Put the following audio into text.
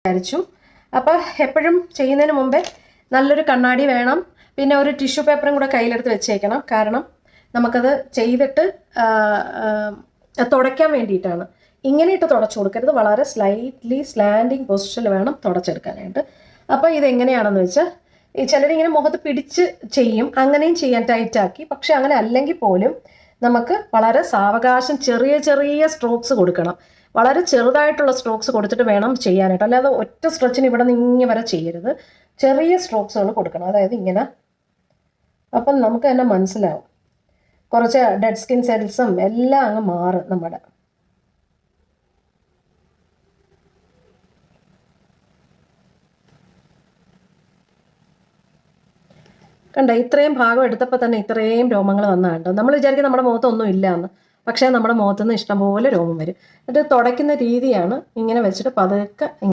വിചാരിച്ചു. അപ്പോൾ എപ്പോഴും ചെയ്യുന്നതിന് മുമ്പേ നല്ലൊരു കണ്ണാടി വേണം, പിന്നെ ഒരു ടിഷ്യൂ പേപ്പറും കൂടെ കയ്യിലെടുത്ത് വെച്ചേക്കണം. കാരണം നമുക്കത് ചെയ്തിട്ട് തുടയ്ക്കാൻ വേണ്ടിയിട്ടാണ്. ഇങ്ങനെ ഇട്ട് തുടച്ചു കൊടുക്കരുത്, വളരെ സ്ലൈറ്റ്ലി സ്ലാൻഡിങ് പൊസിഷനിൽ വേണം തുടച്ചെടുക്കാനായിട്ട്. അപ്പോൾ ഇതെങ്ങനെയാണെന്ന് വെച്ചാൽ ഈ ചിലരിങ്ങനെ മുഖത്ത് പിടിച്ച് ചെയ്യും, അങ്ങനെയും ചെയ്യാൻ ടൈറ്റാക്കി. പക്ഷെ അങ്ങനെ അല്ലെങ്കിൽ പോലും നമുക്ക് വളരെ സാവകാശം ചെറിയ ചെറിയ സ്ട്രോക്സ് കൊടുക്കണം. വളരെ ചെറുതായിട്ടുള്ള സ്ട്രോക്സ് കൊടുത്തിട്ട് വേണം ചെയ്യാനായിട്ട്. അല്ലാതെ ഒറ്റ സ്ട്രെച്ചിന് ഇവിടെ നിന്ന് ഇങ്ങനെ വരെ ചെയ്യരുത്, ചെറിയ സ്ട്രോക്സുകൾ കൊടുക്കണം. അതായത് ഇങ്ങനെ. അപ്പം നമുക്ക് തന്നെ മനസ്സിലാവും കുറച്ച് ഡെഡ് സ്കിൻ സെൽസും എല്ലാം അങ്ങ് മാറും നമ്മുടെ. കണ്ട ഇത്രയും ഭാഗം എടുത്തപ്പോൾ തന്നെ ഇത്രയും രോമങ്ങൾ വന്ന കണ്ടോ. നമ്മൾ വിചാരിക്കും നമ്മുടെ മുഖത്തൊന്നും ഇല്ല എന്ന്, പക്ഷേ നമ്മുടെ മുഖത്തുനിന്ന് ഇഷ്ടംപോലെ രോമം വരും. എന്നിട്ട് തുടയ്ക്കുന്ന രീതിയാണ് ഇങ്ങനെ വെച്ചിട്ട് പതുക്കെ